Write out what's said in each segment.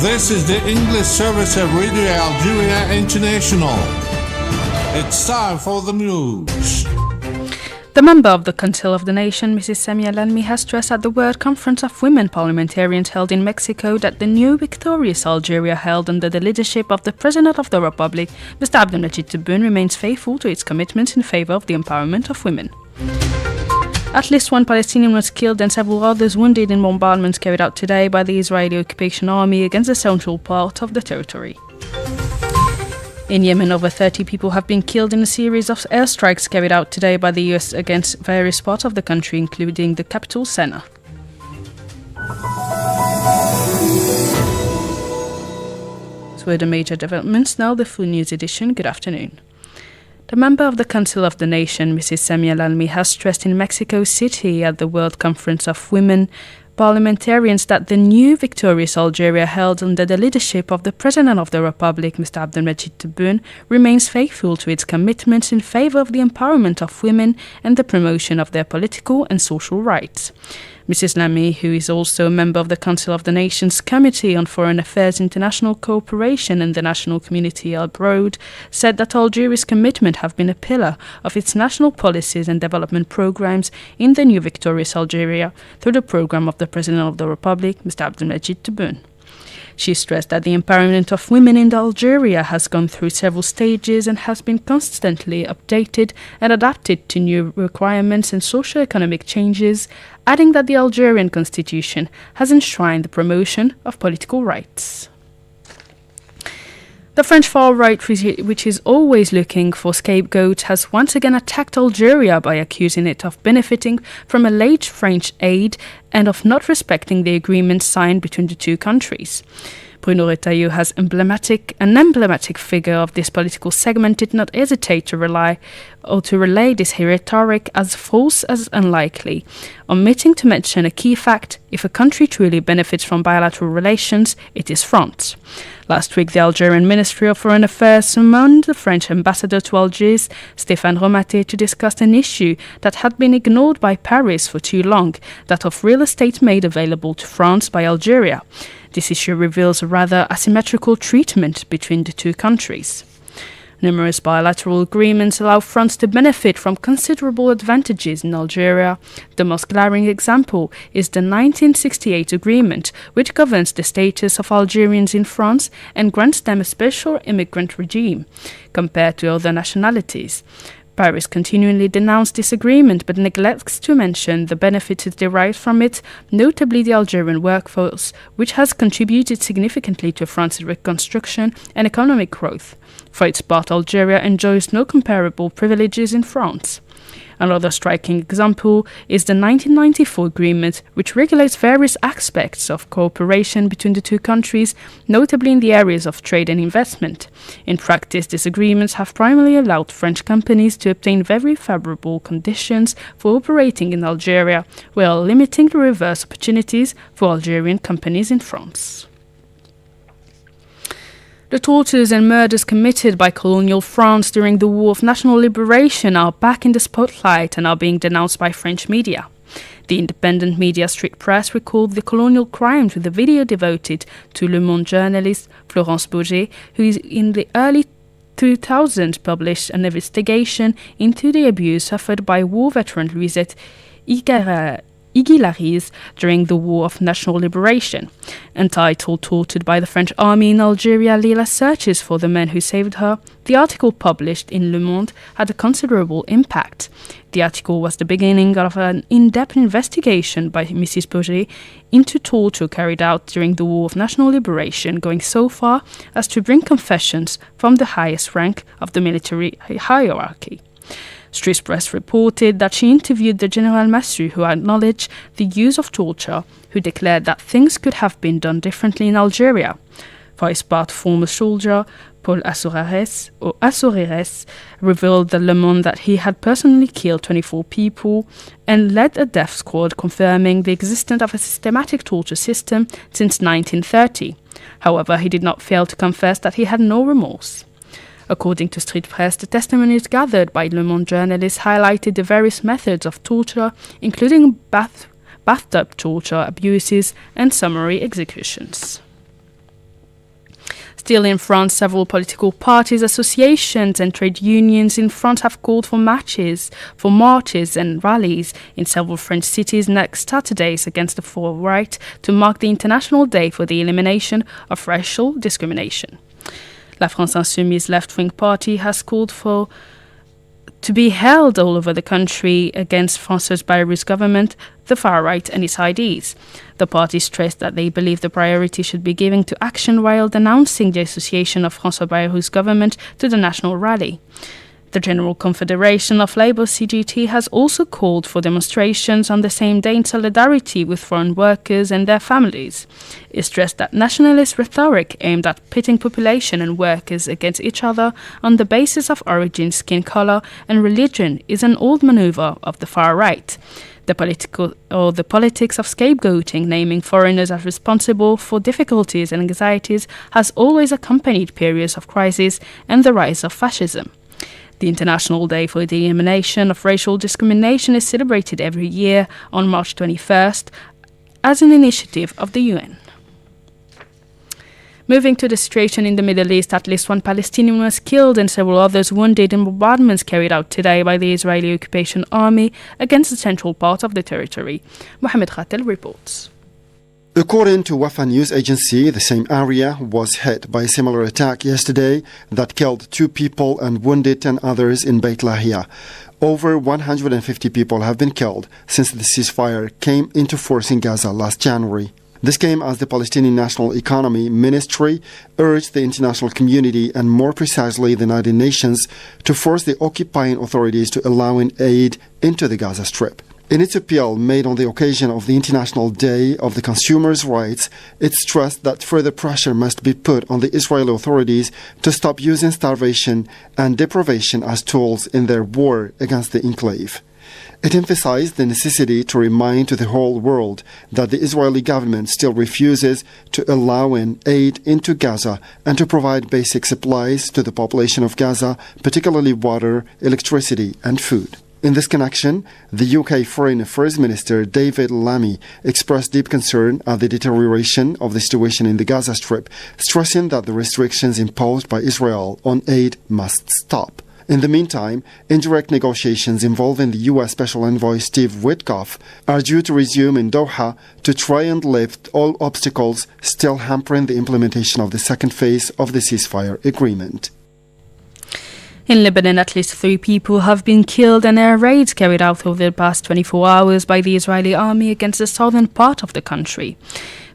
This is the English service of Radio Algeria International. It's time for the news. The member of the Council of the Nation, Mrs. Samia Lalmi, has stressed at the World Conference of Women Parliamentarians held in Mexico that the new victorious Algeria, held under the leadership of the President of the Republic, Mr. Abdelmajid Tebboune, remains faithful to its commitments in favor of the empowerment of women. At least one Palestinian was killed and several others wounded in bombardments carried out today by the Israeli occupation army against the central part of the territory. In Yemen, over 30 people have been killed in a series of airstrikes carried out today by the US against various parts of the country, including the capital, Sana'a. Those were the major developments. Now the full news edition. Good afternoon. The member of the Council of the Nation, Mrs. Samia Lalmi, has stressed in Mexico City at the World Conference of Women Parliamentarians that the new victorious Algeria, held under the leadership of the President of the Republic, Mr. Abdelmajid Tebboune, remains faithful to its commitments in favor of the empowerment of women and the promotion of their political and social rights. Mrs. Lalmi, who is also a member of the Council of the Nations Committee on Foreign Affairs, International Cooperation and the National Community Abroad, said that Algeria's commitment have been a pillar of its national policies and development programs in the new victorious Algeria through the program of the President of the Republic, Mr. Abdelmajid Tebboune. She stressed that the empowerment of women in Algeria has gone through several stages and has been constantly updated and adapted to new requirements and socio-economic changes, adding that the Algerian constitution has enshrined the promotion of political rights. The French far right, which is always looking for scapegoats, has once again attacked Algeria by accusing it of benefiting from alleged French aid and of not respecting the agreement signed between the two countries. Bruno Retailleau, an emblematic figure of this political segment, did not hesitate to relay this rhetoric as false as unlikely, omitting to mention a key fact: if a country truly benefits from bilateral relations, it is France. Last week, the Algerian Ministry of Foreign Affairs summoned the French ambassador to Algiers, Stéphane Romaté, to discuss an issue that had been ignored by Paris for too long, that of real estate made available to France by Algeria. This issue reveals a rather asymmetrical treatment between the two countries. Numerous bilateral agreements allow France to benefit from considerable advantages in Algeria. The most glaring example is the 1968 agreement, which governs the status of Algerians in France and grants them a special immigrant regime compared to other nationalities. Paris continually denounced this agreement but neglects to mention the benefits derived from it, notably the Algerian workforce, which has contributed significantly to France's reconstruction and economic growth. For its part, Algeria enjoys no comparable privileges in France. Another striking example is the 1994 agreement, which regulates various aspects of cooperation between the two countries, notably in the areas of trade and investment. In practice, these agreements have primarily allowed French companies to obtain very favorable conditions for operating in Algeria, while limiting the reverse opportunities for Algerian companies in France. The tortures and murders committed by colonial France during the War of National Liberation are back in the spotlight and are being denounced by French media. The independent media Street Press recalled the colonial crimes with a video devoted to Le Monde journalist Florence Bauger, who in the early 2000s published an investigation into the abuse suffered by war veteran Louisette Iguilariz during the War of National Liberation. Entitled "Tortured by the French Army in Algeria, Leila searches for the men who saved her," the article published in Le Monde had a considerable impact. The article was the beginning of an in-depth investigation by Mrs. Bauger into torture carried out during the War of National Liberation, going so far as to bring confessions from the highest rank of the military hierarchy. Street Press reported that she interviewed the General Massu, who acknowledged the use of torture, who declared that things could have been done differently in Algeria. For his part, former soldier Paul Assoreres revealed to Le Monde that he had personally killed 24 people and led a death squad, confirming the existence of a systematic torture system since 1930. However, he did not fail to confess that he had no remorse. According to Street Press, the testimonies gathered by Le Monde journalists highlighted the various methods of torture, including bathtub torture, abuses, and summary executions. Still in France, several political parties, associations and trade unions in France have called for marches and rallies in several French cities next Saturdays against the far right to mark the International Day for the Elimination of Racial Discrimination. La France Insoumise left-wing party has called for to be held all over the country against François Bayrou's government, the far right and its ideas. The party stressed that they believe the priority should be given to action while denouncing the association of François Bayrou's government to the national rally. The General Confederation of Labour CGT has also called for demonstrations on the same day in solidarity with foreign workers and their families. It stressed that nationalist rhetoric aimed at pitting population and workers against each other on the basis of origin, skin color and religion is an old maneuver of the far right. The politics of scapegoating, naming foreigners as responsible for difficulties and anxieties, has always accompanied periods of crisis and the rise of fascism. The International Day for the Elimination of Racial Discrimination is celebrated every year on March 21st as an initiative of the UN. Moving to the situation in the Middle East, at least one Palestinian was killed and several others wounded in bombardments carried out today by the Israeli occupation army against the central part of the territory. Mohamed Khatel reports. According to Wafa news agency, the same area was hit by a similar attack yesterday that killed 2 people and wounded 10 others in Beit Lahia. Over 150 people have been killed since the ceasefire came into force in Gaza last January. This came as the Palestinian National Economy Ministry urged the international community, and more precisely the United Nations, to force the occupying authorities to allow aid into the Gaza Strip. In its appeal made on the occasion of the International Day of the Consumers' Rights, it stressed that further pressure must be put on the Israeli authorities to stop using starvation and deprivation as tools in their war against the enclave. It emphasized the necessity to remind to the whole world that the Israeli government still refuses to allow aid into Gaza and to provide basic supplies to the population of Gaza, particularly water, electricity and food. In this connection, the UK Foreign Affairs Minister David Lammy expressed deep concern at the deterioration of the situation in the Gaza Strip, stressing that the restrictions imposed by Israel on aid must stop. In the meantime, indirect negotiations involving the U.S. Special Envoy Steve Witkoff are due to resume in Doha to try and lift all obstacles still hampering the implementation of the second phase of the ceasefire agreement. In Lebanon, at least 3 people have been killed and air raids carried out over the past 24 hours by the Israeli army against the southern part of the country.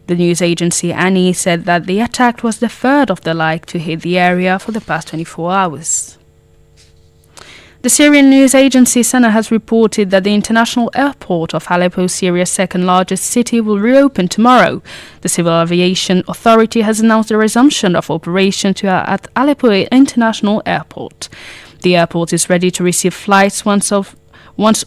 The news agency ANI said that the attack was the third of the like to hit the area for the past 24 hours. The Syrian news agency SANA has reported that the international airport of Aleppo, Syria's second largest city, will reopen tomorrow. The Civil Aviation Authority has announced the resumption of operation at Aleppo International Airport. The airport is ready to receive flights once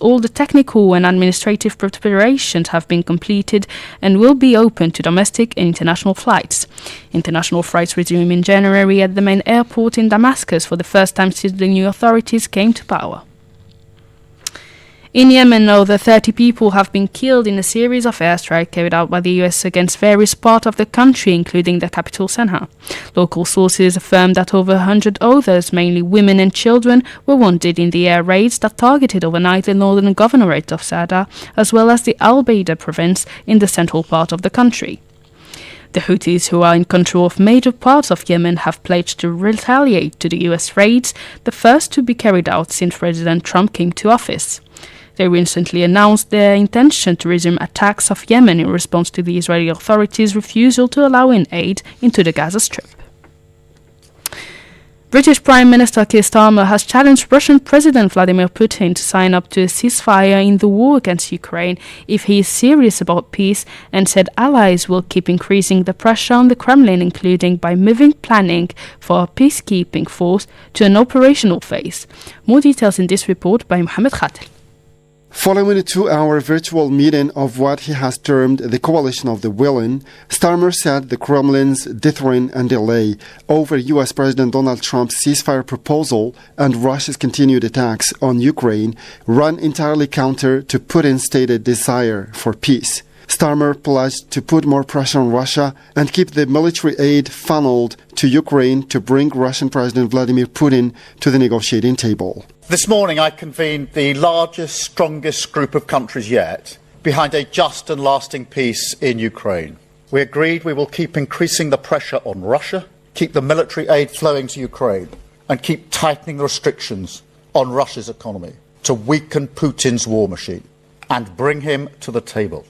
all the technical and administrative preparations have been completed, and will be open to domestic and international flights. International flights resume in January at the main airport in Damascus for the first time since the new authorities came to power. In Yemen, over 30 people have been killed in a series of airstrikes carried out by the US against various parts of the country, including the capital Sana'a. Local sources affirmed that over 100 others, mainly women and children, were wounded in the air raids that targeted overnight the northern governorate of Sada, as well as the Al-Baida province in the central part of the country. The Houthis, who are in control of major parts of Yemen, have pledged to retaliate to the US raids, the first to be carried out since President Trump came to office. They recently announced their intention to resume attacks of Yemen in response to the Israeli authorities' refusal to allow aid into the Gaza Strip. British Prime Minister Keir Starmer has challenged Russian President Vladimir Putin to sign up to a ceasefire in the war against Ukraine if he is serious about peace, and said allies will keep increasing the pressure on the Kremlin, including by moving planning for a peacekeeping force to an operational phase. More details in this report by Mohamed Khatel. Following a 2-hour virtual meeting of what he has termed the Coalition of the Willing, Starmer said the Kremlin's dithering and delay over U.S. President Donald Trump's ceasefire proposal and Russia's continued attacks on Ukraine run entirely counter to Putin's stated desire for peace. Starmer pledged to put more pressure on Russia and keep the military aid funneled to Ukraine to bring Russian President Vladimir Putin to the negotiating table. This morning I convened the largest, strongest group of countries yet behind a just and lasting peace in Ukraine. We agreed we will keep increasing the pressure on Russia, keep the military aid flowing to Ukraine, and keep tightening the restrictions on Russia's economy to weaken Putin's war machine and bring him to the table.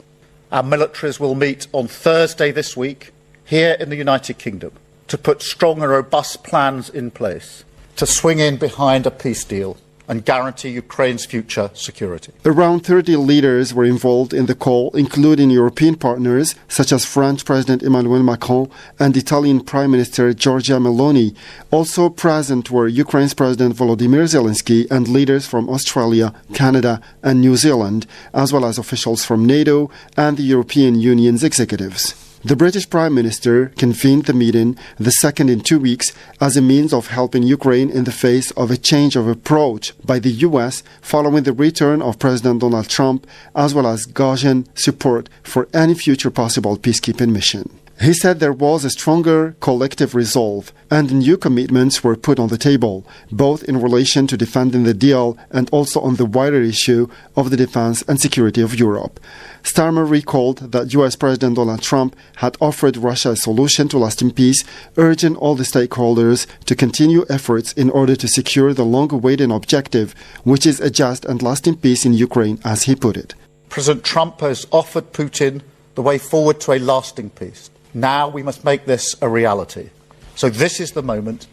Our militaries will meet on Thursday this week here in the United Kingdom to put strong and robust plans in place to swing in behind a peace deal and guarantee Ukraine's future security. Around 30 leaders were involved in the call, including European partners such as French President Emmanuel Macron and Italian Prime Minister Giorgia Meloni. Also present were Ukraine's President Volodymyr Zelensky and leaders from Australia, Canada and New Zealand, as well as officials from NATO and the European Union's executives. The British Prime Minister convened the meeting, the second in 2 weeks, as a means of helping Ukraine in the face of a change of approach by the US following the return of President Donald Trump, as well as Gaussian support for any future possible peacekeeping mission. He said there was a stronger collective resolve and new commitments were put on the table, both in relation to defending the deal and also on the wider issue of the defense and security of Europe. Starmer recalled that US President Donald Trump had offered Russia a solution to lasting peace, urging all the stakeholders to continue efforts in order to secure the long-awaited objective, which is a just and lasting peace in Ukraine, as he put it. President Trump has offered Putin the way forward to a lasting peace. Now we must make this a reality. So this is the moment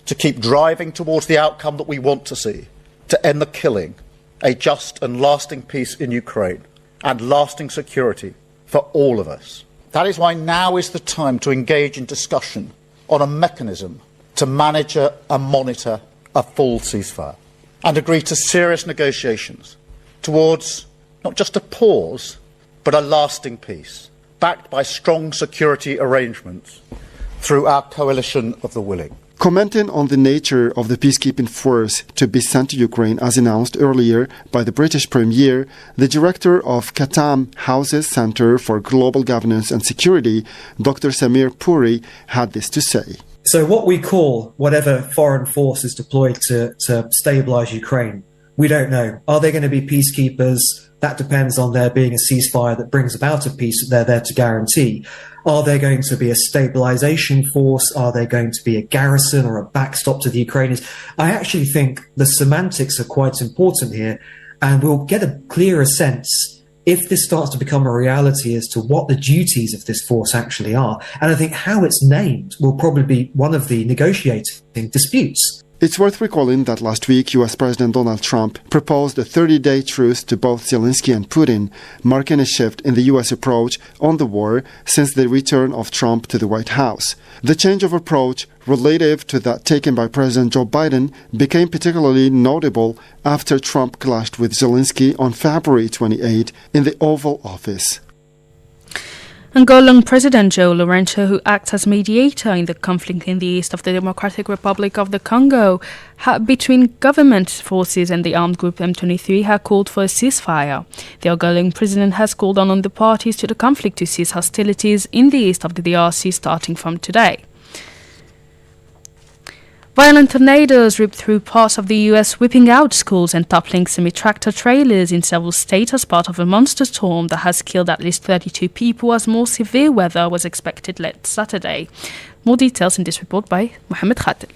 to keep driving towards the outcome that we want to see, to end the killing, a just and lasting peace in Ukraine, and lasting security for all of us. That is why now is the time to engage in discussion on a mechanism to manage and monitor a full ceasefire and agree to serious negotiations towards not just a pause, but a lasting peace, backed by strong security arrangements through our coalition of the willing. Commenting on the nature of the peacekeeping force to be sent to Ukraine as announced earlier by the British Premier, the director of Chatham House's Centre for Global Governance and Security, Dr. Samir Puri, had this to say. So what we call whatever foreign force is deployed to stabilise Ukraine, we don't know. Are they going to be peacekeepers? That depends on there being a ceasefire that brings about a peace that they're there to guarantee. Are they going to be a stabilization force? Are they going to be a garrison or a backstop to the Ukrainians? I actually think the semantics are quite important here, and we'll get a clearer sense if this starts to become a reality as to what the duties of this force actually are. And I think how it's named will probably be one of the negotiating disputes. It's worth recalling that last week US President Donald Trump proposed a 30-day truce to both Zelensky and Putin, marking a shift in the US approach on the war since the return of Trump to the White House. The change of approach relative to that taken by President Joe Biden became particularly notable after Trump clashed with Zelensky on February 28 in the Oval Office. Angolan President João Lourenço, who acts as mediator in the conflict in the east of the Democratic Republic of the Congo, between government forces and the armed group M23, had called for a ceasefire. The Angolan president has called on the parties to the conflict to cease hostilities in the east of the DRC starting from today. Violent tornadoes ripped through parts of the U.S., whipping out schools and toppling semi-tractor trailers in several states as part of a monster storm that has killed at least 32 people as more severe weather was expected late Saturday. More details in this report by Mohamed Khatel.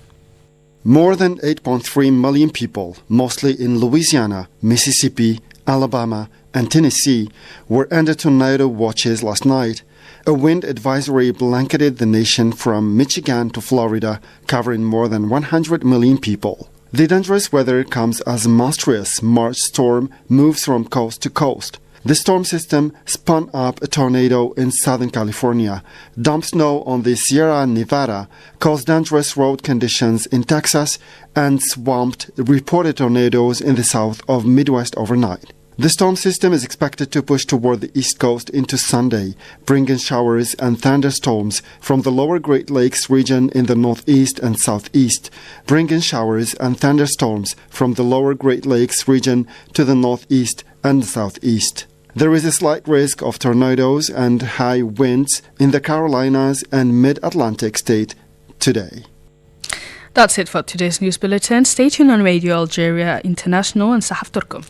More than 8.3 million people, mostly in Louisiana, Mississippi, Alabama, and Tennessee, were under tornado watches last night. A wind advisory blanketed the nation from Michigan to Florida, covering more than 100 million people. The dangerous weather comes as a monstrous March storm moves from coast to coast. The storm system spun up a tornado in Southern California, dumped snow on the Sierra Nevada, caused dangerous road conditions in Texas, and swamped reported tornadoes in the south of Midwest overnight. The storm system is expected to push toward the east coast into Sunday, bringing showers and thunderstorms from the lower Great Lakes region in the northeast and southeast, bringing showers and thunderstorms from the lower Great Lakes region to the northeast and southeast. There is a slight risk of tornadoes and high winds in the Carolinas and mid-Atlantic state today. That's it for today's news bulletin. Stay tuned on Radio Algeria International and Sahaf Turkum.